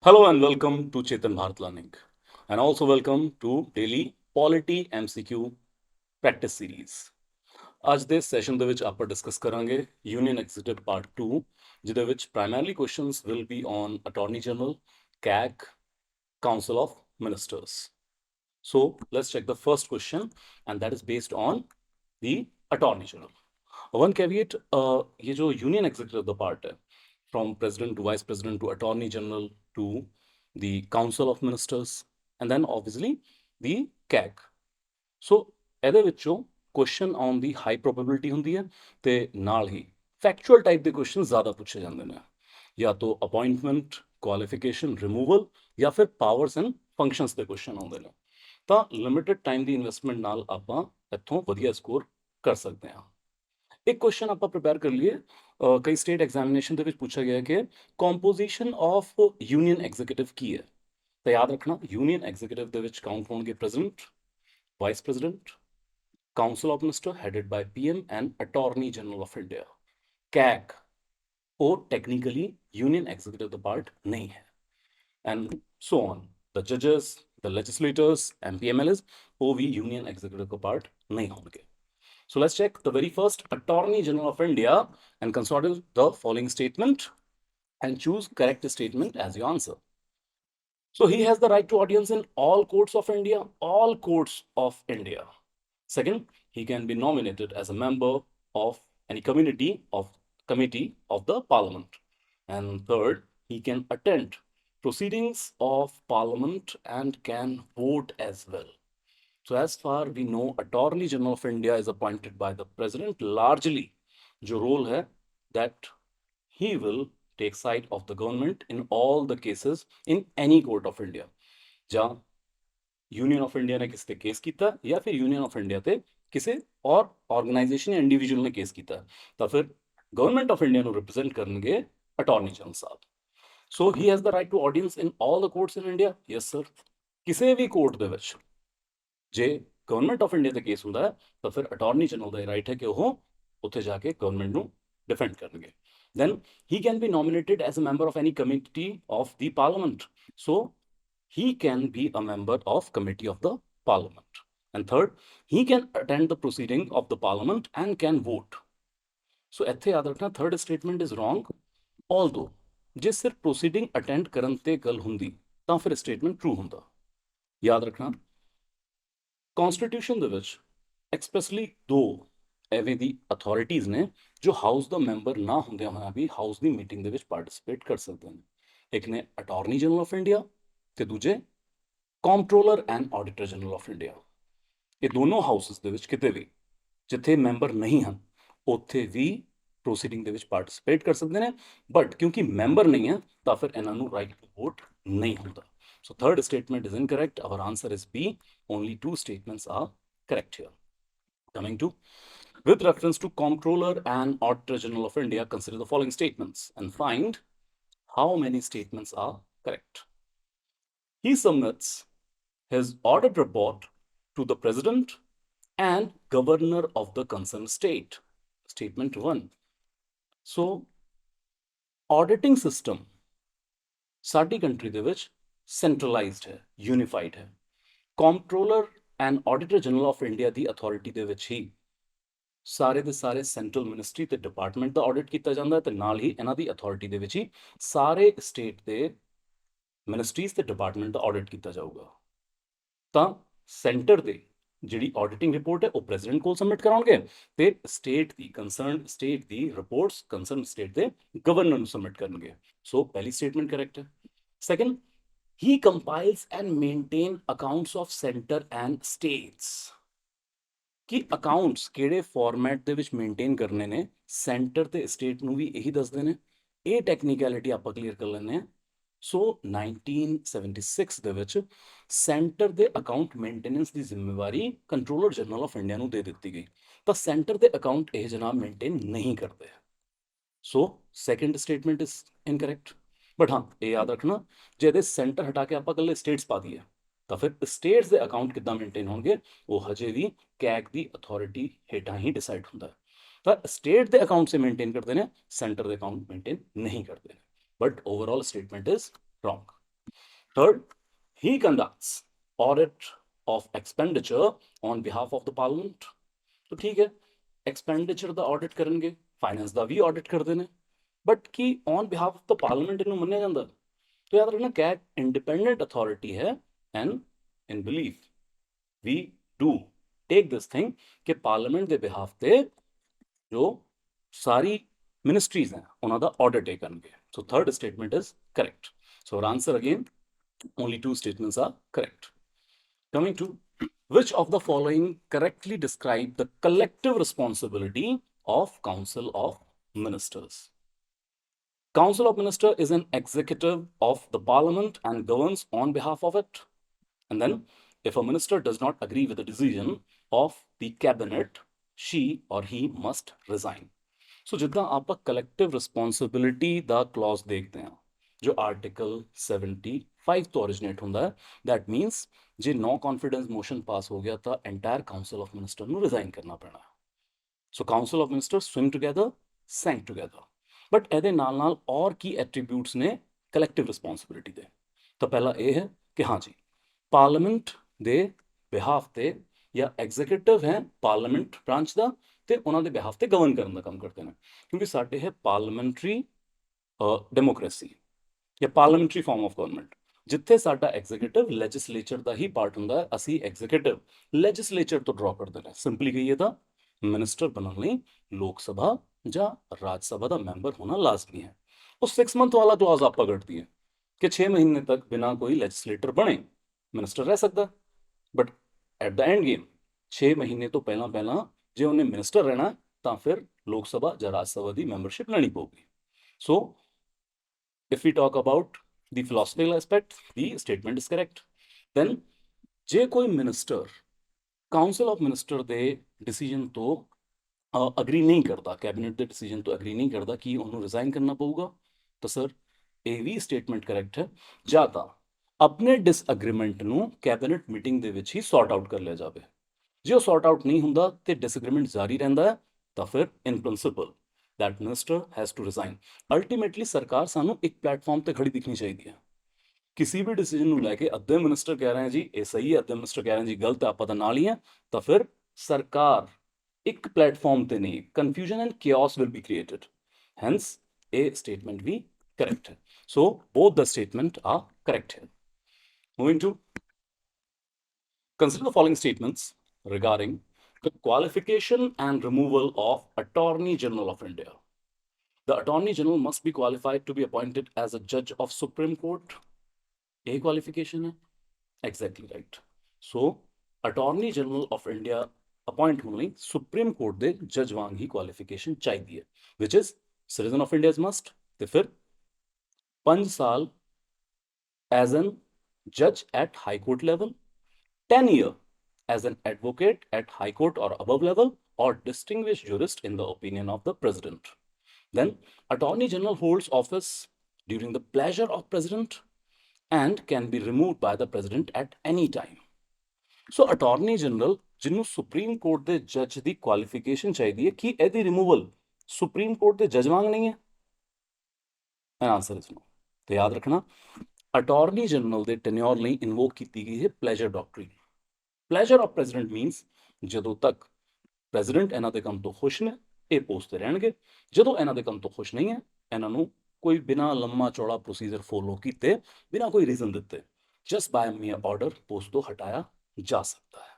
Hello and welcome to Chetan Bharat Learning, and also welcome to Daily Polity MCQ Practice Series. ਅੱਜ ਦੇ session ਦੇ ਵਿੱਚ ਆਪਾਂ discuss ਕਰਾਂਗੇ ਯੂਨੀਅਨ ਐਗਜ਼ੀਕਿਊਟਿਵ ਪਾਰਟ 2, ਜਿਹਦੇ ਵਿੱਚ primarily questions will be on attorney general, CAG, Council of Ministers. So let's check the first question, and that is based on the Attorney General. One caveat, ये जो union executive the part है, from president to vice president to attorney general to the council of ministers and then obviously the CAG. ਸੋ ਇਹਦੇ ਵਿੱਚੋਂ question ਆਨ ਦੀ high probability ਹੁੰਦੀ ਹੈ ਤੇ ਨਾਲ ਹੀ factual type ਦੇ ਕੁਐਸਚਨ ਜ਼ਿਆਦਾ ਪੁੱਛੇ ਜਾਂਦੇ ਨੇ, ਜਾਂ ਤਾਂ ਅਪਾਇੰਟਮੈਂਟ, ਕੁਆਲੀਫਿਕੇਸ਼ਨ, ਰਿਮੂਵਲ ਜਾਂ ਫਿਰ ਪਾਵਰਸ ਐਂਡ ਫੰਕਸ਼ਨਸ ਦੇ ਕੁਐਸਚਨ ਆਉਂਦੇ ਨੇ। ਤਾਂ ਲਿਮਿਟਿਡ ਟਾਈਮ ਦੀ ਇਨਵੈਸਟਮੈਂਟ ਨਾਲ ਆਪਾਂ ਇੱਥੋਂ ਵਧੀਆ ਸਕੋਰ ਕਰ ਸਕਦੇ ਹਾਂ। ਇੱਕ ਕੁਐਸਚਨ ਆਪਾਂ ਪ੍ਰਿਪੇਅਰ ਕਰ ਲਈਏ, ਕਈ ਸਟੇਟ ਐਗਜ਼ਾਮੀਨੇਸ਼ਨ ਦੇ ਵਿੱਚ ਪੁੱਛਿਆ ਗਿਆ ਕਿ ਕੰਪੋਜੀਸ਼ਨ ਆਫ ਯੂਨੀਅਨ ਐਗਜ਼ੀਕਿਊਟਿਵ ਕੀ ਹੈ। ਤਾਂ ਯਾਦ ਰੱਖਣਾ, ਯੂਨੀਅਨ ਐਗਜ਼ੀਕਿਊਟਿਵ ਦੇ ਵਿੱਚ ਕਾਊਂਟ ਹੋਣਗੇ president, vice president, council of minister headed by PM and attorney general of India. CAG ਉਹ ਟੈਕਨੀਕਲੀ ਯੂਨੀਅਨ ਐਗਜ਼ੀਕਿਊਟਿਵ ਦਾ ਪਾਰਟ ਨਹੀਂ ਹੈ, ਐਂਡ ਸੋ ਔਨ। ਦ ਜਜਸ, ਦ ਲੈਜਿਸਲੇਟਰਸ, MP MLAs ਉਹ ਵੀ ਯੂਨੀਅਨ ਐਗਜ਼ੀਕਿਊਟਿਵ ਦਾ ਪਾਰਟ ਨਹੀਂ ਹੋਣਗੇ। So let's check the very first Attorney General of India and consider the following statement and choose correct statement as your answer. So he has the right to audience in all courts of India, all courts of India. Second, he can be nominated as a member of any committee of the parliament. And third, he can attend proceedings of parliament and can vote as well. So as far we know, Attorney General of India is appointed by the President. Largely, जो role है that he will take side of the government in all the cases in any court of India. जहाँ union of India ने किसी ते case किया या फिर union of India ते किसी और ऑर्गेनाइजेशन या इंडिविजुअल ने केस किया, तो फिर गवर्नमेंट ऑफ इंडिया ਨੂੰ ਰਿਪਰੈਜ਼ੈਂਟ ਕਰਨਗੇ ਅਟਾਰਨੀ ਜਨਰਲ ਸਾਹਿਬ। So he has the right to audience in all the courts in India. Yes sir, ਕਿਸੇ ਵੀ ਕੋਰਟ ਦੇ ਵਿੱਚ ਜੇ ਗਵਰਨਮੈਂਟ ਆਫ ਇੰਡੀਆ ਦਾ ਕੇਸ ਹੁੰਦਾ ਹੈ ਤਾਂ ਫਿਰ ਅਟਾਰਨੀ ਜਨਰਲ ਦਾ ਰਾਈਟ ਹੈ ਕਿ ਉਹ ਉੱਥੇ ਜਾ ਕੇ ਗਵਰਨਮੈਂਟ ਨੂੰ ਡਿਫੈਂਡ ਕਰਨਗੇ। then he can be nominated as a member of any committee of the parliament. So he can be a member of committee of the parliament. And third, he can attend the proceeding of the parliament and can vote. So ਇੱਥੇ ਯਾਦ ਰੱਖਣਾ, third statement is wrong. Although ਜੇ ਸਿਰਫ proceeding attend ਕਰਨ ਤੇ ਗੱਲ ਹੁੰਦੀ ਤਾਂ ਫਿਰ statement true ਹੁੰਦਾ। ਯਾਦ ਰੱਖਣਾ, ਕਨਸਟੀਟਿਊਸ਼ਨ ਦੇ ਵਿੱਚ ਐਕਸਪ੍ਰੈਸਲੀ ਦੋ ਐਵੇਂ ਦੀ ਅਥਾਰਟੀਜ਼ ਨੇ ਜੋ ਹਾਊਸ ਦਾ ਮੈਂਬਰ ਨਾ ਹੁੰਦਿਆਂ ਹੋਇਆਂ ਵੀ ਹਾਊਸ ਦੀ ਮੀਟਿੰਗ ਦੇ ਵਿੱਚ ਪਾਰਟਿਸਿਪੇਟ ਕਰ ਸਕਦੇ ਨੇ। ਇੱਕ ਨੇ ਅਟਾਰਨੀ ਜਨਰਲ ਆਫ ਇੰਡੀਆ ਤੇ ਦੂਜੇ controller and auditor general of India. ਇਹ ਦੋਨੋਂ ਹਾਊਸਸ ਦੇ ਵਿੱਚ ਕਿਤੇ ਵੀ ਜਿੱਥੇ ਮੈਂਬਰ ਨਹੀਂ ਹਨ ਉੱਥੇ ਵੀ ਪ੍ਰੋਸੀਡਿੰਗ ਦੇ ਵਿੱਚ ਪਾਰਟਿਸਿਪੇਟ ਕਰ ਸਕਦੇ ਨੇ, ਬਟ ਕਿਉਂਕਿ ਮੈਂਬਰ ਨਹੀਂ ਹੈ ਤਾਂ ਫਿਰ ਇਹਨਾਂ ਨੂੰ ਰਾਈਟ ਟੂ ਵੋਟ ਨਹੀਂ ਹੁੰਦਾ। So third statement is incorrect. Our answer is B. Only two statements are correct here. Coming to, with reference to Comptroller and Auditor General of India, consider the following statements and find how many statements are correct. He submits his audit report to the President and Governor of the concerned state. Statement 1. So, auditing system ਸਾਡੀ country ਦੇ ਵਿੱਚ centralised ਹੈ, unified ਹੈ। Controller and auditor general of India the authority ਦੇ ਵਿੱਚ ਹੀ ਸਾਰੇ ਦੇ ਸਾਰੇ ਸੈਂਟਰਲ ਮਿਨਿਸਟਰੀ ਤੇ ਡਿਪਾਰਟਮੈਂਟ ਦਾ ਆਡਿਟ ਕੀਤਾ ਜਾਂਦਾ ਹੈ ਤੇ ਨਾਲ ਹੀ ਇਹਨਾਂ ਦੀ ਅਥਾਰਟੀ ਦੇ ਵਿੱਚ ਹੀ ਸਾਰੇ ਸਟੇਟ ਦੇ ਮਿਨਿਸਟਰੀਜ਼ ਤੇ ਡਿਪਾਰਟਮੈਂਟ ਦਾ ਆਡਿਟ ਕੀਤਾ ਜਾਊਗਾ। ਤਾਂ ਸੈਂਟਰ ਦੇ ਜਿਹੜੀ ਆਡਿਟਿੰਗ ਰਿਪੋਰਟ ਹੈ ਉਹ ਪ੍ਰੈਜ਼ੀਡੈਂਟ ਕੋਲ ਸਬਮਿਟ ਕਰਾਉਣਗੇ ਤੇ ਸਟੇਟ ਦੀ ਕੰਸਰਨਡ ਸਟੇਟ ਦੀ ਰਿਪੋਰਟਸ ਕੰਸਰਨ ਸਟੇਟ ਦੇ ਗਵਰਨਰ ਨੂੰ ਸਬਮਿਟ ਕਰਨਗੇ। ਸੋ ਪਹਿਲੀ ਸਟੇਟਮੈਂਟ ਕਰੈਕਟ ਹੈ। Second, he compiles and maintain accounts of center and states। ਕਿ ਅਕਾਊਂਟਸ ਕਿਹੜੇ ਫਾਰਮੈਟ ਦੇ ਵਿੱਚ ਮੇਨਟੇਨ ਕਰਨੇ ਨੇ, ਸੈਂਟਰ ਤੇ ਸਟੇਟ ਨੂੰ ਵੀ ਇਹੀ ਦੱਸਦੇ ਨੇ। ਇਹ ਟੈਕਨੀਕੈਲਿਟੀ ਆਪਾਂ ਕਲੀਅਰ ਕਰ ਲੈਂਦੇ ਹਾਂ। ਸੋ 1976 ਦੇ ਵਿੱਚ ਸੈਂਟਰ ਦੇ ਅਕਾਊਂਟ ਮੇਨਟੇਨੈਂਸ ਦੀ ਜ਼ਿੰਮੇਵਾਰੀ ਕੰਟਰੋਲਰ ਜਨਰਲ ਆਫ ਇੰਡੀਆ ਨੂੰ ਦੇ ਦਿੱਤੀ ਗਈ, ਤਾਂ ਸੈਂਟਰ ਦੇ ਅਕਾਊਂਟ ਇਹ ਜਨਾਬ ਮੇਨਟੇਨ ਨਹੀਂ ਕਰਦੇ। So second statement is incorrect. But ਹਾਂ, ਇਹ ਯਾਦ ਰੱਖਣਾ, ਜੇ ਇਹਦੇ ਸੈਂਟਰ ਹਟਾ ਕੇ ਆਪਾਂ ਇਕੱਲੇ ਸਟੇਟਸ ਪਾ ਦਈਏ ਤਾਂ ਫਿਰ ਸਟੇਟਸ ਦੇ ਅਕਾਊਂਟ ਕਿੱਦਾਂ ਮੇਨਟੇਨ ਹੋਣਗੇ, ਉਹ ਹਜੇ ਵੀ CAG ਦੀ ਅਥਾਰਟੀ ਹੇਠਾਂ ਹੀ ਡਿਸਾਈਡ ਹੁੰਦਾ ਹੈ। ਤਾਂ ਸਟੇਟ ਦੇ ਅਕਾਊਂਟ ਸੇ ਮੇਨਟੇਨ ਕਰਦੇ ਨੇ, ਸੈਂਟਰ ਦੇ ਅਕਾਊਂਟ ਮੇਨਟੇਨ ਨਹੀਂ ਕਰਦੇ ਨੇ। But overall statement is wrong. Third, he conducts audit of expenditure on behalf of the parliament. तो ठीक है, एक्सपेंडिचर ਦਾ ਆਡਿਟ ਕਰਨਗੇ, ਫਾਈਨੈਂਸ ਦਾ ਵੀ ਆਡਿਟ ਕਰਦੇ ਨੇ, ਬਟ ਕੀ on behalf of the parliament ਇਹਨੂੰ ਮੰਨਿਆ ਜਾਂਦਾ? तो याद रखना कैट इंडिपेंडेंट अथॉरिटी है, and in belief we do take this thing कि पार्लियामेंट के बिहाफ ते जो सारी मिनिस्ट्रीज हैं उन्होंने ऑडिट ये करनगे. So third statement is correct. So our answer again, only two statements are correct. Coming to, which of the following correctly describe the collective responsibility of Council of Ministers? Council of Ministers is an executive of the Parliament and governs on behalf of it. And then, if a minister does not agree with the decision of the cabinet, she or he must resign. So, जितना आपका collective responsibility दा clause देखते हैं, जो article 75 तो originate होता है, that means J no confidence motion pass हो गया था, entire council of minister ਨੂੰ resign करना पड़ना है. So, council of ministers swim together, sank together. But ਇਹਦੇ ਨਾਲ ਨਾਲ और की एट्रीब्यूट्स ने कलैक्टिव रिस्पॉन्सिबिलिटी दे. तो पहला ये है कि हाँ जी, पार्लियामेंट ਦੇ ਬਿਹਾਫ ਤੇ ਜਾਂ ਐਗਜ਼ੀਕਿਊਟਿਵ ਹੈ ਪਾਰਲੀਮੈਂਟ ਬ੍ਰਾਂਚ ਦਾ, ਤੇ ਉਹਨਾਂ ਦੇ ਬਿਹਾਫ ਤੇ ਗਵਰਨ ਕਰਨ ਦਾ ਕੰਮ ਕਰਦੇ ਨੇ, ਕਿਉਂਕਿ ਸਾਡੇ ਹੈ ਪਾਰਲੀਮੈਂਟਰੀ ਡੈਮੋਕ੍ਰੇਸੀ ਜਾਂ ਪਾਰਲੀਮੈਂਟਰੀ ਫਾਰਮ ਆਫ ਗਵਰਨਮੈਂਟ, ਜਿੱਥੇ ਸਾਡਾ ਐਗਜ਼ੀਕਿਊਟਿਵ ਲੈਜਿਸਲੇਚਰ ਦਾ ਹੀ ਪਾਰਟ ਹੁੰਦਾ ਹੈ. ਅਸੀਂ ਐਗਜ਼ੀਕਿਊਟਿਵ ਲੈਜਿਸਲੇਚਰ ਤੋਂ ਡਰਾ ਕਰਦੇ ਨੇ. ਸਿੰਪਲੀ ਕਹੀਏ ਤਾਂ ਮਿਨਿਸਟਰ ਬਣਨ ਲਈ ਲੋਕ ਸਭਾ ਜਾਂ ਰਾਜ ਸਭਾ ਦਾ ਮੈਂਬਰ ਹੋਣਾ ਲਾਜ਼ਮੀ ਹੈ. ਉਹ 6 ਮੰਥ ਵਾਲਾ ਕਲੌਜ਼ ਆਪਾਂ ਕੱਢਦੀ ਹੈ ਕਿ 6 ਮਹੀਨੇ ਤੱਕ ਬਿਨਾਂ ਕੋਈ ਲੈਜਿਸਲੇਟਰ ਬਣੇ ਮਿਨਿਸਟਰ ਰਹਿ ਸਕਦਾ, but at the and game 6 ਮਹੀਨੇ ਤੋਂ ਪਹਿਲਾਂ ਪਹਿਲਾਂ ਜੇ ਉਹਨੇ ਮਿਨਿਸਟਰ ਰਹਿਣਾ ਤਾਂ ਫਿਰ ਲੋਕ ਸਭਾ ਜਾਂ ਰਾਜ ਸਭਾ ਦੀ ਮੈਂਬਰਸ਼ਿਪ ਲੈਣੀ ਪਊਗੀ. ਸੋ if we talk about the philosophical aspect, the statement is correct. Then ਜੇ ਕੋਈ ਮਿਨਿਸਟਰ ਕਾਉਂਸਲ ਆਫ ਮਿਨਿਸਟਰ ਦੇ ਡਿਸੀਜਨ ਤੋਂ ਅਗਰੀ ਨਹੀਂ ਕਰਦਾ, ਕੈਬਨਿਟ ਦੇ ਡਿਸੀਜਨ ਤੋਂ ਅਗਰੀ ਨਹੀਂ ਕਰਦਾ, ਕਿ ਉਹਨੂੰ ਰਿਜ਼ਾਈਨ ਕਰਨਾ ਪਊਗਾ? ਤਾਂ ਸਰ ਇਹ ਵੀ ਸਟੇਟਮੈਂਟ ਕਰੈਕਟ ਹੈ, ਜਾਂ ਤਾਂ ਆਪਣੇ ਡਿਸਐਗਰੀਮੈਂਟ ਨੂੰ ਕੈਬਨਿਟ ਮੀਟਿੰਗ ਦੇ ਵਿੱਚ ਹੀ ਸੌਰਟ ਆਊਟ ਕਰ ਲਿਆ ਜਾਵੇ. ਜੇ ਉਹ ਸੌਰਟ ਆਊਟ ਨਹੀਂ ਹੁੰਦਾ ਤੇ ਡਿਸਐਗਰੀਮੈਂਟ ਜਾਰੀ ਰਹਿੰਦਾ ਹੈ, ਤਾਂ ਫਿਰ in principle that minister has to resign. Ultimately ਸਰਕਾਰ ਸਾਨੂੰ ਇੱਕ ਪਲੇਟਫਾਰਮ ਤੇ ਖੜੀ ਦਿਖਣੀ ਚਾਹੀਦੀ ਹੈ. ਕਿਸੇ ਵੀ ਡਿਸੀਜਨ ਨੂੰ ਲੈ ਕੇ ਅੱਧੇ ਮਿਨਿਸਟਰ ਕਹਿ ਰਹੇ ਹੈ ਜੀ ਇਹ ਸਹੀ ਹੈ, ਅੱਧੇ ਮਿਨਿਸਟਰ ਕਹਿ ਰਹੇ ਜੀ ਗਲਤ ਹੈ, ਆਪਾਂ ਤਾਂ ਨਾਲ ਹੀ ਹੈ, ਤਾਂ ਫਿਰ ਸਰਕਾਰ ਇੱਕ ਪਲੇਟਫਾਰਮ ਤੇ ਨਹੀਂ, confusion and chaos will be created. Hence ਇਹ ਸਟੇਟਮੈਂਟ ਵੀ correct ਹੈ. So both the statement are correct here. Moving to, consider the following statements regarding the qualification and removal of Attorney General of India. The Attorney General must be qualified to be appointed as a judge of Supreme Court. A qualification है, exactly right. So Attorney General of India appoint होने Supreme Court दे जज वांग ही qualification चाहिए, which is citizen of India is must. तो फिर 5 साल as an judge at High Court level, 10 year as an advocate at High Court or above level, or distinguished jurist in the opinion of the President. Then Attorney General holds office during the pleasure of President and can be removed by the President at any time. So Attorney General ਜਿਹਨੂੰ supreme court ਦੇ ਜੱਜ ਦੀ qualification ਚਾਹੀਦੀ ਹੈ, ਕਿ ਇਹਦੀ removal supreme court ਦੇ ਜੱਜ ਵਾਂਗ ਨਹੀਂ ਹੈ? ਐਨ ਆਨਸਰ ਇਸ ਨੂੰ ਤੇ ਯਾਦ ਰੱਖਣਾ, ਅਟਾਰਨੀ ਜਨਰਲ ਦੇ ਟੈਨਿਓਰ ਲਈ ਇਨਵੋਕ ਕੀਤੀ ਗਈ ਹੈ ਪਲੇਜਰ ਡਾਕਟਰੀਨ. ਪਲੇਜਰ ਆਫ ਪ੍ਰੈਜ਼ੀਡੈਂਟ ਮੀਨਸ ਜਦੋਂ ਤੱਕ ਪ੍ਰੈਜ਼ੀਡੈਂਟ ਇਹਨਾਂ ਦੇ ਕੰਮ ਤੋਂ ਖੁਸ਼ ਨੇ ਇਹ ਪੋਸਟ ਤੇ ਰਹਿਣਗੇ, ਜਦੋਂ ਇਹਨਾਂ ਦੇ ਕੰਮ ਤੋਂ ਖੁਸ਼ ਨਹੀਂ ਹੈ ਇਹਨਾਂ ਨੂੰ ਕੋਈ ਬਿਨਾਂ ਲੰਮਾ ਚੌੜਾ ਪ੍ਰੋਸੀਜਰ ਫੋਲੋ ਕੀਤੇ, ਬਿਨਾਂ ਕੋਈ ਰੀਜ਼ਨ ਦਿੱਤੇ, ਜਸਟ ਬਾय ਮੇਅਰ ਆਰਡਰ ਪੋਸਟ ਤੋਂ ਹਟਾਇਆ ਜਾ ਸਕਦਾ ਹੈ.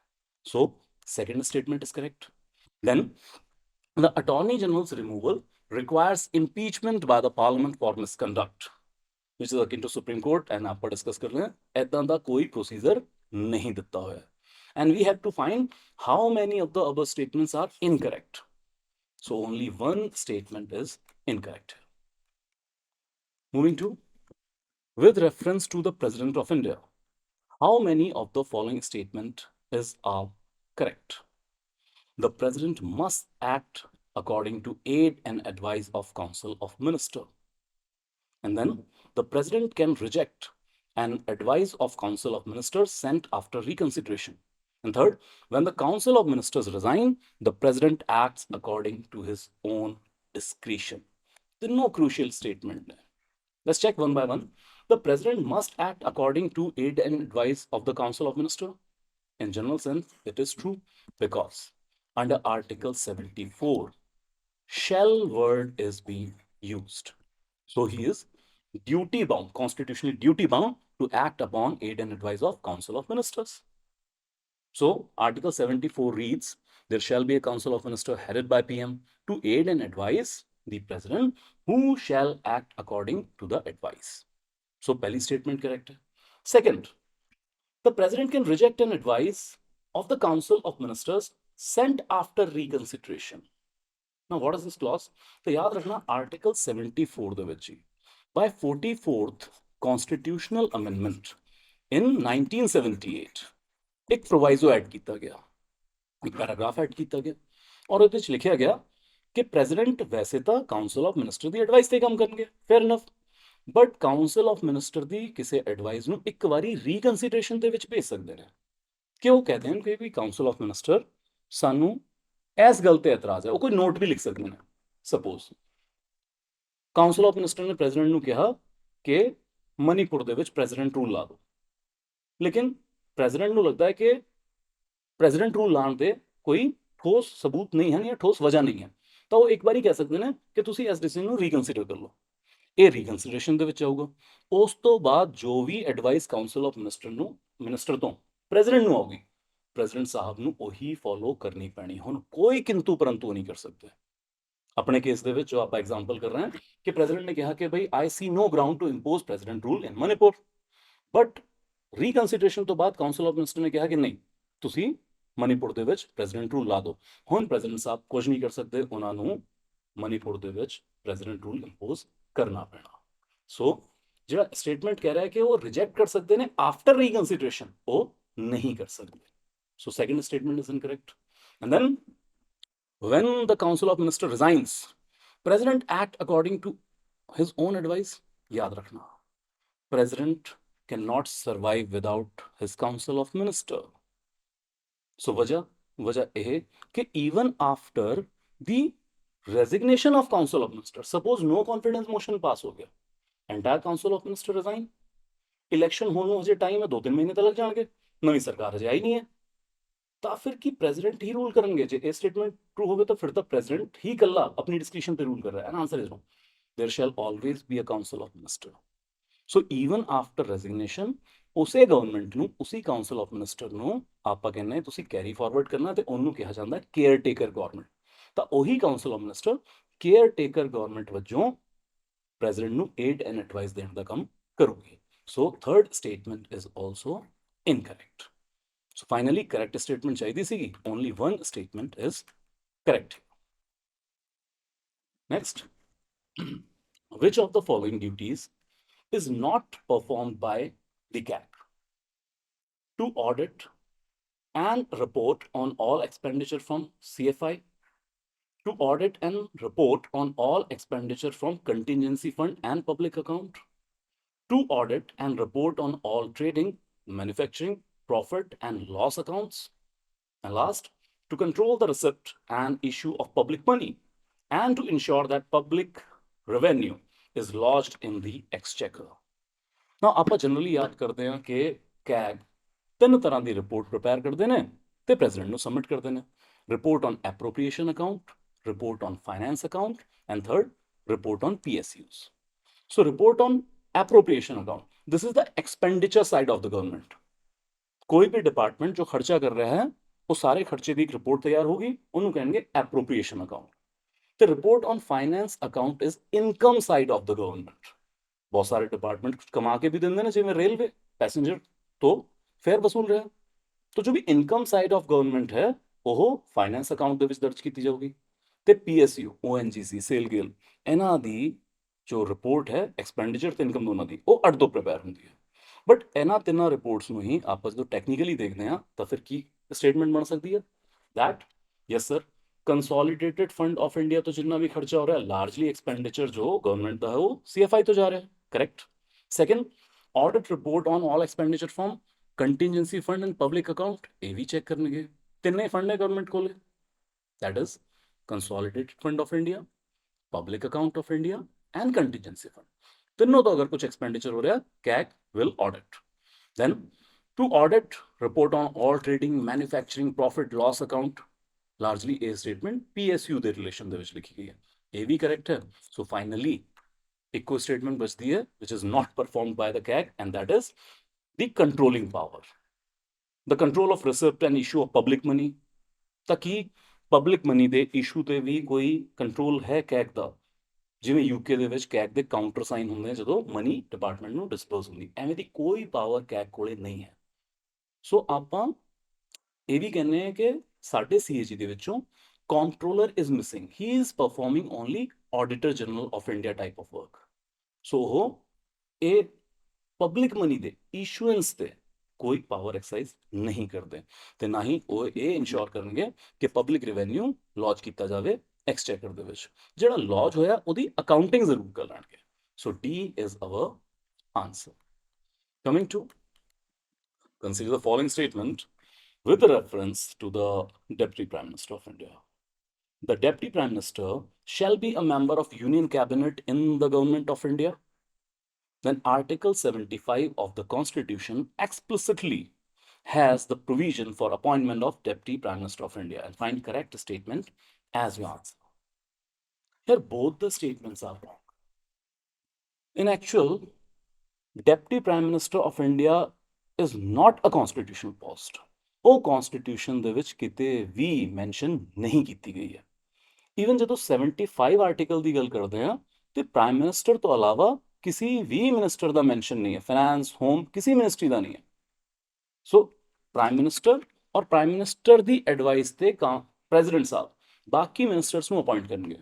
So second statement is correct. Then the Attorney General's removal requires impeachment by the Parliament for misconduct, which is akin to Supreme Court, and ਆਪਾਂ discuss ਕਰ ਰਹੇ ਹਾਂ ਇਦਾਂ ਦਾ ਕੋਈ procedure ਨਹੀਂ ਦਿੱਤਾ ਹੋਇਆ. And we have to find how many of the above statements are incorrect. So only one statement is incorrect. Moving to, with reference to the President of India, how many of the following statement are correct? The President must act according to aid and advice of Council of Ministers. And then the President can reject an advice of Council of Ministers sent after reconsideration. And third, when the Council of Ministers resign, the President acts according to his own discretion. There is no crucial statement. Let's check one by one. The president must act according to aid and advice of the Council of Ministers. In general sense, it is true because under Article 74, shall word is being used. So he is duty bound, constitutionally duty bound to act upon aid and advice of Council of Ministers. So Article 74 reads, there shall be a Council of Ministers headed by PM to aid and advise the President, who shall act according to the advice. So पहली statement correct है. Second, the President can reject an advice of the Council of Ministers sent after reconsideration. Now what is this clause? तो याद रखना Article 74 ਦੇ ਵਿੱਚ ਹੀ by 44th Constitutional Amendment in 1978 ਇੱਕ proviso add ਕੀਤਾ ਗਿਆ, ਇੱਕ ਪੈਰਾਗ੍ਰਾਫ ਐਡ ਕੀਤਾ ਗਿਆ ਔਰ ਉਹਦੇ ਵਿੱਚ ਲਿਖਿਆ ਗਿਆ ਕਿ ਪ੍ਰੈਜ਼ੀਡੈਂਟ ਵੈਸੇ ਤਾਂ ਕਾਉਂਸਲ ਆਫ ਮਿਨਿਸਟਰ ਦੀ ਐਡਵਾਈਸ ਤੇ ਕੰਮ ਕਰਨਗੇ, fair enough, but council of minister ਦੀ ਕਿਸੇ ਐਡਵਾਈਸ ਨੂੰ ਇੱਕ ਵਾਰੀ ਰੀਕਨਸੀਡਰੇਸ਼ਨ ਦੇ ਵਿੱਚ ਭੇਜ ਸਕਦੇ ਨੇ ਕਿ ਉਹ ਕਹਿੰਦੇ ਹਨ ਕਿ ਵੀ ਕਾਉਂਸਲ ਆਫ ਮਿਨਿਸਟਰ ਸਾਨੂੰ ਇਸ ਗੱਲ ਤੇ ਇਤਰਾਜ਼ ਹੈ, ਉਹ ਕੋਈ ਨੋਟ ਵੀ ਲਿਖ ਸਕਦੇ ਨੇ। ਸਪੋਜ਼ ਕਾਉਂਸਲ ਆਫ ਮਿਨਿਸਟਰ ਨੇ ਪ੍ਰੈਜ਼ੀਡੈਂਟ ਨੂੰ ਕਿਹਾ ਕਿ ਮਨੀਪੁਰ ਦੇ ਵਿੱਚ ਪ੍ਰੈਜ਼ੀਡੈਂਟ ਰੂਲ ਲਾ ਦਿਓ, ਲੇਕਿਨ ਪ੍ਰੈਜ਼ੀਡੈਂਟ ਨੂੰ ਲੱਗਦਾ ਹੈ ਕਿ ਪ੍ਰੈਜ਼ੀਡੈਂਟ ਰੂਲ ਲਾਉਣ ਦੇ ਕੋਈ ਠੋਸ ਸਬੂਤ ਨਹੀਂ ਹਨ ਜਾਂ ਠੋਸ ਵਜ੍ਹਾ ਨਹੀਂ ਹੈ, ਤਾਂ ਉਹ ਇੱਕ ਵਾਰੀ ਕਹਿ ਸਕਦੇ ਨੇ ਕਿ ਤੁਸੀਂ ਇਸ ਡਿਸੀਜਨ ਨੂੰ ਰੀਕਨਸੀਡਰ ਕਰ ਲਓ। ਇਹ ਰੀਕਨਸੀਡਰੇਸ਼ਨ ਦੇ ਵਿੱਚ ਆਊਗਾ। ਉਸ ਤੋਂ ਬਾਅਦ ਜੋ ਵੀ ਐਡਵਾਈਸ ਕਾਉਂਸਲ ਆਫ ਮਿਨਿਸਟਰ ਤੋਂ ਪ੍ਰੈਜ਼ੀਡੈਂਟ ਨੂੰ ਆਊਗੀ, ਪ੍ਰੈਜ਼ੀਡੈਂਟ ਸਾਹਿਬ ਨੂੰ ਉਹੀ ਫੋਲੋ ਕਰਨੀ ਪੈਣੀ। ਹੁਣ ਕੋਈ ਕਿੰਤੂ ਪਰੰਤੂ ਨਹੀਂ ਕਰ ਸਕਦੇ। ਆਪਣੇ ਕੇਸ ਦੇ ਵਿੱਚ ਜੋ ਆਪਾਂ ਐਗਜ਼ਾਮਪਲ ਕਰ ਰਹੇ ਹਾਂ ਕਿ ਪ੍ਰੈਜ਼ੀਡੈਂਟ ਨੇ ਕਿਹਾ ਕਿ ਭਾਈ I see no ground to impose president rule in Manipur, but reconsideration ਤੋਂ ਬਾਅਦ ਕਾਉਂਸਲ ਆਫ ਮਿਨਿਸਟਰ ਨੇ ਕਿਹਾ ਕਿ ਨਹੀਂ, ਤੁਸੀਂ ਮਨੀਪੁਰ ਦੇ ਵਿੱਚ ਪ੍ਰੈਜ਼ੀਡੈਂਟ ਰੂਲ ਲਾ ਦਿਓ। ਹੁਣ ਪ੍ਰੈਜ਼ੀਡੈਂਟ ਸਾਹਿਬ ਕੁਝ ਨਹੀਂ ਕਰ ਸਕਦੇ, ਉਹਨਾਂ ਨੂੰ ਮਨੀਪੁਰ ਦੇ ਵਿੱਚ ਪ੍ਰੈਜ਼ੀਡੈਂਟ ਰੂਲ ਇੰਪੋਜ਼ ਕਰਨਾ ਪੈਣਾ। ਸੋ ਜਿਹੜਾ ਸਟੇਟਮੈਂਟ ਕਹਿ ਰਿਹਾ ਹੈ ਕਿ ਉਹ ਰਿਜੈਕਟ ਕਰ ਸਕਦੇ ਨੇ ਆਫਟਰ ਰੀਕਨਸੀਡਰੇਸ਼ਨ, ਉਹ ਨਹੀਂ ਕਰ ਸਕਦੇ। So second statement is incorrect. And then when the council of minister resigns, president act according to his own advice। याद रखना, president cannot survive without his council of minister। so वजह यह कि even after the resignation of council of minister, suppose no confidence motion pass हो गया, entire council of minister resign, election होने ਨੂੰ ਹਜੇ ਟਾਈਮ ਹੈ, 2-3 ਮਹੀਨੇ ਤਾਂ ਲੱਗ ਜਾਣਗੇ, ਨਵੀਂ ਸਰਕਾਰ ਹਜੇ ਆਈ ਨਹੀਂ ਹੈ, ਤਾਂ ਫਿਰ ਕੀ ਪ੍ਰੈਜ਼ੀਡੈਂਟ ਹੀ ਰੂਲ ਕਰਨਗੇ? ਜੇ ਇਹ ਸਟੇਟਮੈਂਟ ਟਰੂ ਹੋਵੇ ਤਾਂ ਫਿਰ ਤਾਂ ਪ੍ਰੈਜ਼ੀਡੈਂਟ ਹੀ ਇਕੱਲਾ ਆਪਣੀ ਡਿਸਕ੍ਰਿਸ਼ਨ ਤੇ ਰੂਲ ਕਰ ਰਿਹਾ ਹੈ। Answer is no, there shall always be a council of minister. So even after resignation ਉਸੇ ਗਵਰਨਮੈਂਟ ਨੂੰ, ਉਸੇ ਕਾਉਂਸਲ ਆਫ ਮਿਨਿਸਟਰ ਨੂੰ ਆਪਾਂ ਕਹਿੰਦੇ ਤੁਸੀਂ ਕੈਰੀ ਫਾਰਵਰਡ ਕਰਨਾ, ਤੇ ਉਹਨੂੰ ਕਿਹਾ ਜਾਂਦਾ ਕੇਅਰ ਟੇਕਰ ਗਵਰਨਮੈਂਟ। ਤਾਂ ਉਹੀ council of minister care taker government ਵਜੋਂ ਪ੍ਰੈਜ਼ੀਡੈਂਟ ਨੂੰ ਏਡ ਐਂਡ ਐਡਵਾਈਸ ਦੇਣ ਦਾ ਕੰਮ ਕਰੂਗੀ। So third statement is also incorrect. So finally, correct statement चाहिए थी, only one statement is correct. Next, which of the following duties is not performed by the CAG? To audit and report on all expenditure from CFI, to audit and report on all expenditure from contingency fund and public account, to audit and report on all trading, manufacturing, profit and loss accounts, and last, to control the receipt and issue of public money and to ensure that public revenue is lodged in the exchequer। now ਆਪਾਂ generally ਯਾਦ ਕਰਦੇ ਹਾਂ ਕਿ CAG ਤਿੰਨ ਤਰ੍ਹਾਂ ਦੀ report prepare ਕਰਦੇ ਨੇ ਤੇ ਪ੍ਰੈਜ਼ੀਡੈਂਟ ਨੂੰ ਸਬਮਿਟ ਕਰਦੇ ਨੇ। Report on appropriation account, report on finance account, and third report on PSUs। so report on appropriation account, this is the expenditure side of the government। ਕੋਈ ਵੀ department ਜੋ ਖਰਚਾ ਕਰ ਰਿਹਾ ਹੈ ਉਹ ਸਾਰੇ ਖਰਚੇ ਦੀ ਇੱਕ ਰਿਪੋਰਟ ਤਿਆਰ ਹੋਗੀ, ਉਹਨੂੰ ਕਹਿਣਗੇ ਐਪਰੋਪ੍ਰੀਏਸ਼ਨ ਅਕਾਊਂਟ। ਤੇ report on finance account is income side of the government. ਬਹੁਤ ਸਾਰੇ ਡਿਪਾਰਟਮੈਂਟ ਕੁਝ ਕਮਾ ਕੇ ਵੀ ਦਿੰਦੇ ਨੇ, ਜਿਵੇਂ ਰੇਲਵੇ ਪੈਸੇਂਜਰ ਤੋਂ ਫੇਅਰ ਵਸੂਲ ਰਿਹਾ, ਤਾਂ ਜੋ ਵੀ ਇਨਕਮ ਸਾਈਡ ਆਫ ਗਵਰਨਮੈਂਟ ਹੈ ਉਹ ਫਾਈਨੈਂਸ ਅਕਾਊਂਟ ਦੇ ਵਿੱਚ ਦਰਜ ਕੀਤੀ ਜਾਊਗੀ। ਤੇ PSU, ONGC, ਸੇਲ ਗੇਲ, ਇਹਨਾਂ ਦੀ ਜੋ ਰਿਪੋਰਟ ਹੈ ਐਕਸਪੈਂਡੀਚਰ ਤੇ ਇਨਕਮ ਦੋਨਾਂ ਦੀ, ਉਹ ਅੱਡ ਤੋਂ ਪ੍ਰਿਪੇਅਰ ਹੁੰਦੀ ਹੈ। ਬਟ ਇਹਨਾਂ ਤਿੰਨਾਂ ਰਿਪੋਰਟਸ ਨੂੰ ਹੀ ਆਪਸ ਵਿੱਚ ਟੈਕਨੀਕਲੀ ਦੇਖਦੇ ਹਾਂ ਤਾਂ ਫਿਰ ਕੀ ਸਟੇਟਮੈਂਟ ਬਣ ਸਕਦੀ ਹੈ? That yes sir, consolidated fund of India ਤੋਂ ਜਿੰਨਾ ਵੀ ਖਰਚਾ ਹੋ ਰਿਹਾ, ਲਾਰਜਲੀ ਐਕਸਪੈਂਡੀਚਰ ਜੋ ਗਵਰਨਮੈਂਟ ਦਾ ਹੈ ਉਹ CFI ਤੋਂ ਜਾ ਰਿਹਾ ਹੈ, correct. Second, audit report on all expenditure from contingency fund and public account, ਇਹ ਵੀ ਚੈੱਕ ਕਰਨਗੇ। ਤਿੰਨੇ ਫੰਡ ਹੈ ਗਵਰਨਮੈਂਟ ਕੋਲੇ, that is consolidated fund of India, public account of India and contingency fund. ਤਿੰਨੋਂ ਤੋਂ ਅਗਰ ਕੁਝ ਐਕਸਪੈਂਡੀਚਰ ਹੋ ਰਿਹਾ, CAG will audit. Then to audit, report on all trading, manufacturing, profit loss account, largely a statement PSU ਦੇ relation ਦੇ ਵਿੱਚ ਲਿਖੀ ਗਈ ਹੈ, ਇਹ ਵੀ ਕਰੈਕਟ ਹੈ। ਸੋ ਫਾਈਨਲੀ ਇੱਕੋ ਸਟੇਟਮੈਂਟ ਬਚਦੀ ਹੈ which is not performed by the CAG, and that is the controlling power, the control of receipt and issue of public money। ਤਾਂ ਕੀ ਪਬਲਿਕ ਮਨੀ ਦੇ ਇਸ਼ੂ ਤੇ ਵੀ ਕੋਈ ਕੰਟਰੋਲ ਹੈ CAG ਦਾ? ਜਿਵੇਂ UK ਦੇ ਵਿੱਚ CAG ਦੇ ਕਾਊਂਟਰ ਸਾਈਨ ਹੁੰਦੇ ਆ ਜਦੋਂ ਮਨੀ ਡਿਪਾਰਟਮੈਂਟ ਨੂੰ ਡਿਸਪਰਸ ਹੁੰਦੀ, ਐਵੇਂ ਦੀ ਕੋਈ ਪਾਵਰ CAG ਕੋਲੇ ਨਹੀਂ ਹੈ। ਸੋ ਆਪਾਂ ਇਹ ਵੀ ਕਹਿੰਦੇ ਆ ਕਿ ਸਾਡੇ CAG ਦੇ ਵਿੱਚੋਂ controller is missing, he is performing only auditor general of India type of work. So ਉਹ ਇਹ ਪਬਲਿਕ ਮਨੀ ਦੇ ਇਸ਼ੂਐਂਸ ਤੇ ਕੋਈ ਪਾਵਰ ਐਕਸਰਸਾਈਜ਼ ਨਹੀਂ ਕਰਦੇ, ਤੇ ਨਾ ਹੀ ਉਹ ਇਹ ਇਨਸ਼ੋਰ ਕਰਨਗੇ ਕਿ ਪਬਲਿਕ ਰੈਵਨਿਊ ਲੌਂਚ ਕੀਤਾ ਜਾਵੇ ਐਕਸਚੇਕਰ ਦੇ ਵਿੱਚ। ਜਿਹੜਾ ਲੌਂਚ ਹੋਇਆ ਉਹਦੀ ਅਕਾਊਂਟਿੰਗ ਜ਼ਰੂਰ ਕਰ ਲੈਣਗੇ। ਸੋ D is our answer. Coming to consider the following statement with reference to the Deputy Prime Minister of India. The Deputy Prime Minister shall be a member of Union Cabinet in the Government of India. Then Article 75 of the Constitution explicitly has the provision for appointment of Deputy Prime Minister of India, and find correct statement as your answer. Here both the statements are wrong. In actual, Deputy Prime Minister of India is not a constitutional post. ਉਹ constitution ਦੇ ਵਿੱਚ ਕਿਤੇ ਵੀ mention ਨਹੀਂ ਕੀਤੀ ਗਈ ਹੈ। Even ਜਦੋਂ 75 article ਦੀ ਗੱਲ ਕਰਦੇ ਆ ਤੇ ਪ੍ਰਾਈਮ ਮਿਨਿਸਟਰ ਤੋਂ ਇਲਾਵਾ ਕਿਸੇ ਵੀ ਮਿਨਿਸਟਰ ਦਾ ਮੈਂਸ਼ਨ ਨਹੀਂ ਹੈ, ਫਾਈਨੈਂਸ, ਹੋਮ, ਕਿਸੇ ਮਿਨਿਸਟਰੀ ਦਾ ਨਹੀਂ ਹੈ। ਸੋ ਪ੍ਰਾਈਮ ਮਿਨਿਸਟਰ ਔਰ ਪ੍ਰਾਈਮ ਮਿਨਿਸਟਰ ਦੀ ਐਡਵਾਈਸ ਤੇ ਪ੍ਰੈਜ਼ੀਡੈਂਟ ਸਾਹਿਬ ਬਾਕੀ ਮਿਨਿਸਟਰਸ ਨੂੰ ਅਪਾਇੰਟ ਕਰਨਗੇ,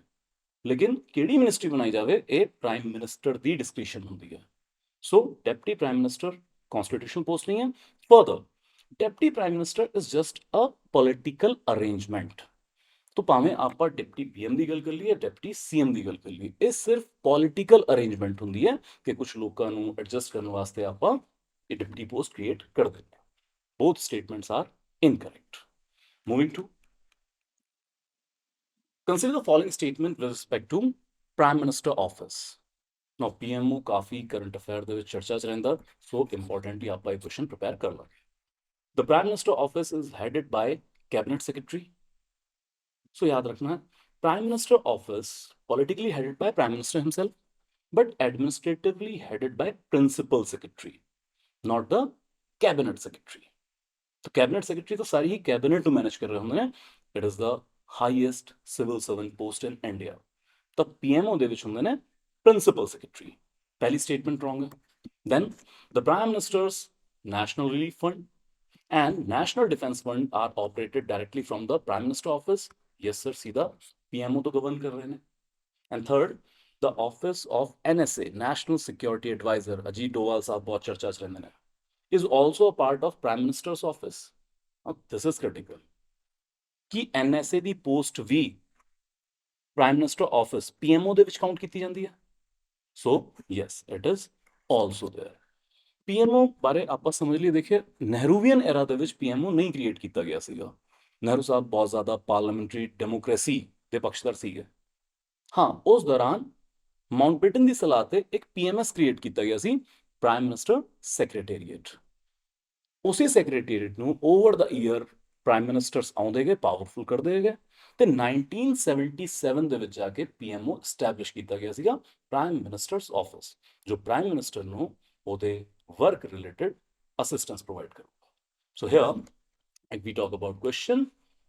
ਲੇਕਿਨ ਕਿਹੜੀ ਮਿਨਿਸਟਰੀ ਬਣਾਈ ਜਾਵੇ ਇਹ ਪ੍ਰਾਈਮ ਮਿਨਿਸਟਰ ਦੀ ਡਿਸਕ੍ਰਿਸ਼ਨ ਹੁੰਦੀ ਹੈ। So deputy prime minister constitutional post ਨਹੀਂ ਹੈ। Further, deputy prime minister is just a political arrangement. तो भावें आप डिप्टी PM की गल कर लीए, डिप्टी CM की गल कर लीए, ये सिर्फ पॉलिटिकल अरेंजमेंट होंगी है कि कुछ लोगों को एडजस्ट करने वास्ते आप डिप्टी पोस्ट क्रिएट कर देते हैं। Both statements are incorrect. Moving to consider the following statement with respect to prime minister office. Now PMO काफ़ी करंट अफेयर ਦੇ ਵਿੱਚ ਚਰਚਾ 'ਚ ਰਹਿੰਦਾ, ਸੋ ਇੰਪੋਰਟੈਂਟਲੀ ਆਪਾਂ ਇਹ ਕੁਐਸਚਨ ਪ੍ਰਿਪੇਅਰ ਕਰ ਲਾਂਗੇ। The prime minister office is headed by cabinet secretary. So याद रखना, prime minister office politically headed by prime minister himself, but administratively headed by principal secretary, not the cabinet secretary. तो cabinet secretary तो सारी ही cabinet manage कर रहे होंगे। It is the highest civil servant post in India. तो PMO ਦੇ ਵਿੱਚ ਹੁੰਦੇ ਨੇ प्रिंसिपल सेक्रेटरी। पहली स्टेटमेंट रॉन्ग है। Then the prime minister's national relief fund and national defense fund are operated directly from the prime minister office। yes sir, सीधा PMO तो govern कर रहे हैं। and third, the office of NSA, national security advisor, Ajit Doval साहब बहुत चर्चा च रहे हैं, is also a part of prime minister's office। now this is critical कि NSA ਦੀ post ਵੀ prime minister office PMO ਦੇ ਵਿੱਚ ਕਾਊਂਟ ਕੀਤੀ ਜਾਂਦੀ ਹੈ। so yes, it is also there। PMO ਬਾਰੇ ਆਪਾਂ ਸਮਝ ਲਈ। ਦੇਖਿए, ਨਹਿਰੂਵੀਅਨ ਐਰਾ ਦੇ ਵਿੱਚ PMO ਨਹੀਂ ਕ੍ਰੀਏਟ ਕੀਤਾ ਗਿਆ ਸੀਗਾ। ਨਹਿਰੂ ਸਾਹਿਬ ਬਹੁਤ ਜ਼ਿਆਦਾ ਪਾਰਲੀਮੈਂਟਰੀ ਡੈਮੋਕ੍ਰੇਸੀ ਦੇ ਪੱਖਧਰ ਸੀਗੇ। ਹਾਂ, ਉਸ ਦੌਰਾਨ ਮਾਊਂਟਬੇਟਨ ਦੀ ਸਲਾਹ ਤੇ ਇੱਕ PMS ਕ੍ਰੀਏਟ ਕੀਤਾ ਗਿਆ ਸੀ, ਪ੍ਰਾਈਮ ਮਿਨਿਸਟਰ ਸੈਕਟਰੀਏਟ। ਉਸੇ ਸੈਕਟਰੀਏਟ ਨੂੰ ਓਵਰ ਦਾ ਈਅਰ ਪ੍ਰਾਈਮ ਮਿਨਿਸਟਰਸ ਆਉਂਦੇ ਗਏ, ਪਾਵਰਫੁਲ ਕਰਦੇ ਗਏ, ਤੇ 1977 ਦੇ ਵਿੱਚ ਜਾ ਕੇ PMO ਸਟੈਬਲਿਸ਼ ਕੀਤਾ ਗਿਆ ਸੀਗਾ, ਪ੍ਰਾਈਮ ਮਿਨਿਸਟਰਸ ਆਫਿਸ, ਜੋ ਪ੍ਰਾਈਮ ਮਿਨਿਸਟਰ ਨੂੰ ਉਹਦੇ work related assistance provide karunga। so here if we talk about question,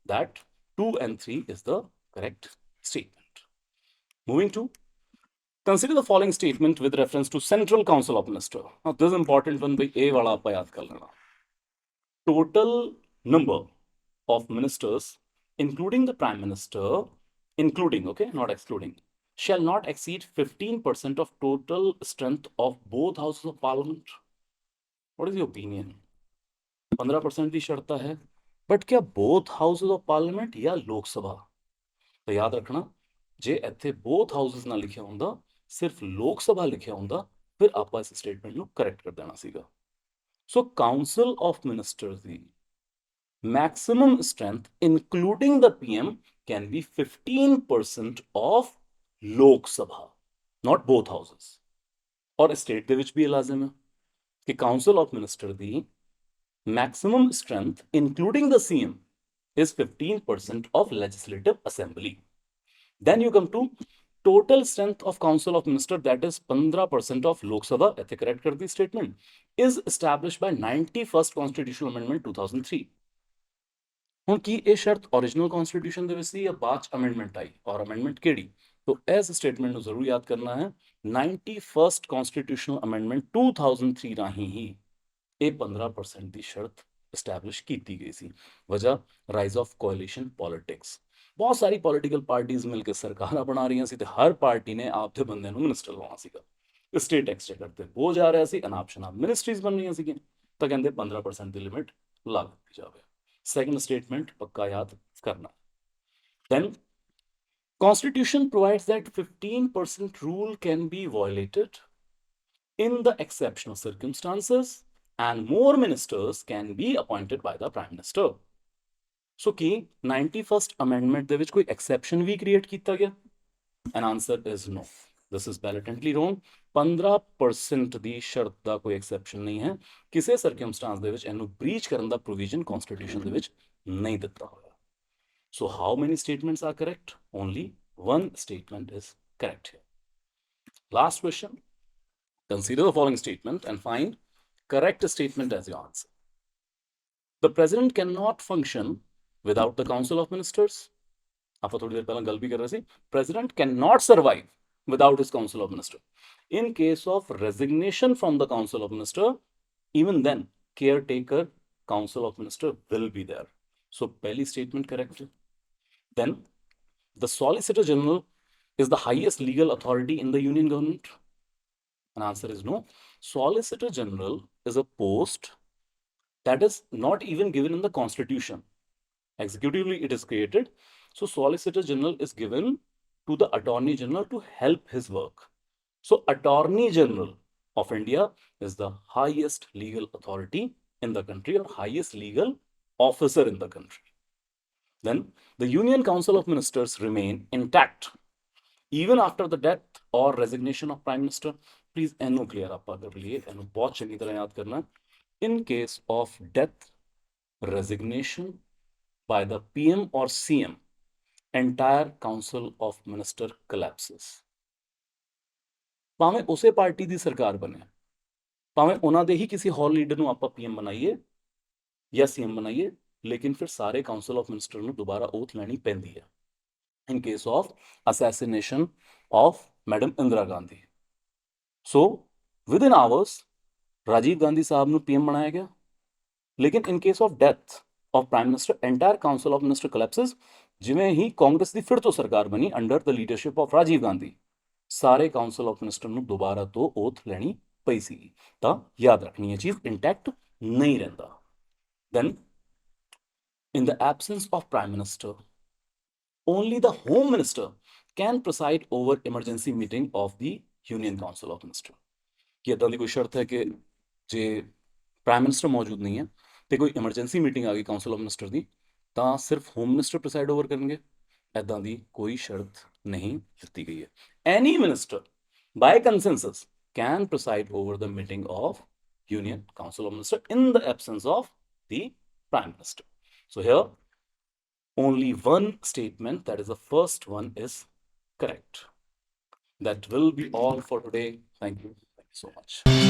that 2 and 3 is the correct statement। moving to consider the following statement with reference to Central Council of Ministers। now this is important one, by A wala aapa yaad kar lena। total number of ministers including the prime minister, including, okay, not excluding, shall not exceed 15% of total strength of both houses of parliament। What is your opinion? 15% ਦੀ ਸ਼ਰਤ ਹੈ, but क्या both houses of parliament ਜਾਂ ਲੋਕ ਸਭਾ? ਤਾਂ ਯਾਦ ਰੱਖਣਾ, ਜੇ ਇੱਥੇ both houses ਨਾ ਲਿਖਿਆ ਹੁੰਦਾ, ਸਿਰਫ ਲੋਕ ਸਭਾ ਲਿਖਿਆ ਹੁੰਦਾ, ਫਿਰ ਆਪਾਂ ਇਸ ਸਟੇਟਮੈਂਟ ਨੂੰ ਕਰੈਕਟ ਕਰ ਦੇਣਾ ਸੀਗਾ। ਸੋ council of ministers the maximum strength including the PM can be 15% of ਲੋਕ ਸਭਾ, not both houses। और स्टेट ਦੇ ਵਿੱਚ ਵੀ ਇਹ ਲਾਜ਼ਮ ਹੈ ਕਿ council of minister the maximum strength including the CM is 15% of legislative assembly. Then you come to total strength of council of minister, that is 15% of Lok Sabha, ਇੱਥੇ correct ਕਰ ਦੀ statement, is established by 91st constitutional amendment 2003. ਹੁਣ ਕੀ ਇਹ ਸ਼ਰਤ original constitution ਦੇ ਵਿੱਚ ਸੀ ਜਾਂ ਬਾਅਦ ਚ amendment ਆਈ ਔਰ amendment ਕਿਹੜੀ? तो ਇਸ ਸਟੇਟਮੈਂਟ ਨੂੰ ਜ਼ਰੂਰ ਯਾਦ ਕਰਨਾ ਹੈ 91st constitutional amendment 2003 ਰਾਹੀਂ ਹੀ ਇਹ 15% ਦੀ ਸ਼ਰਤ established ਕੀਤੀ ਗਈ ਸੀ। ਵਜ੍ਹਾ ਰਾਈਜ਼ ਆਫ ਕੋalition ਪੋਲਿਟਿਕਸ, ਬਹੁਤ ਸਾਰੀ ਪੋਲੀਟੀਕਲ ਪਾਰਟੀਆਂ ਮਿਲ ਕੇ ਸਰਕਾਰਾਂ ਬਣਾ ਰਹੀਆਂ ਸੀ ਤੇ ਹਰ ਪਾਰਟੀ ਨੇ ਆਪਦੇ ਬੰਦੇ ਨੂੰ ਮਿਨਿਸਟਰ ਲਾਉਣਾ ਸੀਗਾ। ਸਟੇਟ ਐਕਸਚੇਕਰ ਤੇ ਬੋਝ ਆ ਰਿਹਾ ਸੀ, ਅਨਾਪ ਸ਼ਨਾਪ ਮਿਨਿਸਟਰੀਜ਼ ਬਣ ਰਹੀਆਂ ਸੀਗੀਆਂ, ਤਾਂ ਕਹਿੰਦੇ 15% ਦੀ ਲਿਮਿਟ ਲਾ ਦਿੱਤੀ ਜਾਵੇ। ਸੈਕੰਡ ਸਟੇਟਮੈਂਟ ਪੱਕਾ ਯਾਦ ਕਰਨਾ। Then Constitution provides that 15% rule can be violated in the exceptional circumstances and more ministers can be appointed by the Prime Minister. So Ki 91st amendment ਦੇ ਵਿੱਚ ਕੋਈ exception ਵੀ create ਕੀਤਾ ਗਿਆ? And answer is no. This is blatantly wrong. 15% ਦੀ ਸ਼ਰਤ ਦਾ ਕੋਈ exception ਨਹੀਂ ਹੈ। ਕਿਸੇ circumstance ਦੇ ਵਿੱਚ ਇਹਨੂੰ breach ਕਰਨ ਦਾ provision constitution ਦੇ ਵਿੱਚ ਨਹੀਂ ਦਿੱਤਾ ਹੋਇਆ। So how many statements are correct? Only one statement is correct here. Last question. Consider the following statement and find correct statement as your answer. The president cannot function without the council of ministers. ਆਪਾਂ ਥੋੜੀ ਦੇਰ ਪਹਿਲਾਂ ਗੱਲ ਵੀ ਕਰ ਰਹੇ ਸੀ। President cannot survive without his council of minister. In case of resignation from the council of minister, even then caretaker council of minister will be there. So पहली statement correct है। Then the Solicitor General is the highest legal authority in the Union government. And answer is no. Solicitor General is a post that is not even given in the Constitution. Executively, it is created. So Solicitor General is given to the Attorney General to help his work. So Attorney General of India is the highest legal authority in the country or highest legal officer in the country. Then the Union Council of Ministers remain intact even after the death or resignation of Prime Minister. Please ਇਹਨੂੰ clear ਆਪਾਂ ਕਰ ਲਈਏ, ਇਹਨੂੰ ਬਹੁਤ ਚੰਗੀ ਤਰ੍ਹਾਂ ਯਾਦ ਕਰਨਾ। In case of death, resignation by the PM or CM, entire Council of Minister collapses. ਭਾਵੇਂ ਉਸੇ ਪਾਰਟੀ ਦੀ ਸਰਕਾਰ ਬਣੇ, ਭਾਵੇਂ ਉਹਨਾਂ ਦੇ ਹੀ ਕਿਸੇ ਹੋਰ ਲੀਡਰ ਨੂੰ ਆਪਾਂ PM ਬਣਾਈਏ ਜਾਂ CM ਬਣਾਈਏ, लेकिन फिर सारे काउंसिल ऑफ मिनिस्टर ਨੂੰ ਦੁਬਾਰਾ oath ਲੈਣੀ ਪੈਂਦੀ ਹੈ in case of assassination of Madam Indira Gandhi. So within hours Rajiv Gandhi साहब ਨੂੰ PM ਬਣਾਇਆ ਗਿਆ, लेकिन in case of death of Prime Minister entire council of minister collapses. ਜਿਵੇਂ ਹੀ ਕਾਂਗਰਸ ਦੀ ਫਿਰ ਤੋਂ ਸਰਕਾਰ ਬਣੀ under the leadership of Rajiv Gandhi, ਸਾਰੇ ਕਾਉਂਸਲ ਆਫ ਮਿਨਿਸਟਰ ਨੂੰ ਦੁਬਾਰਾ ਤੋਂ oath ਲੈਣੀ ਪਈ ਸੀ। ਤਾਂ ਯਾਦ ਰੱਖਣੀ ਇਹ ਚੀਜ਼ ਇੰਟੈਕਟ ਨਹੀਂ ਰਹਿੰਦਾ। Then in the absence of Prime Minister, only the Home Minister can preside over emergency meeting of the Union Council of Minister. ਕਿ ਇੱਦਾਂ ਦੀ ਕੋਈ ਸ਼ਰਤ ਹੈ ਕਿ ਜੇ ਪ੍ਰਾਈਮ ਮਿਨਿਸਟਰ ਮੌਜੂਦ ਨਹੀਂ ਹੈ ਤੇ ਕੋਈ ਐਮਰਜੈਂਸੀ ਮੀਟਿੰਗ ਆ ਗਈ ਕਾਉਂਸਲ ਆਫ ਮਿਨਿਸਟਰ ਦੀ, ਤਾਂ ਸਿਰਫ ਹੋਮ ਮਿਨਿਸਟਰ ਪ੍ਰੈਸਾਈਡ ਓਵਰ ਕਰਨਗੇ? ਇੱਦਾਂ ਦੀ ਕੋਈ ਸ਼ਰਤ ਨਹੀਂ ਦਿੱਤੀ ਗਈ ਹੈ। Any minister by consensus can preside over the meeting of Union Council of Minister in the absence of the Prime Minister. So here only one statement, that is the first one, is correct. That will be all for today. Thank you so much.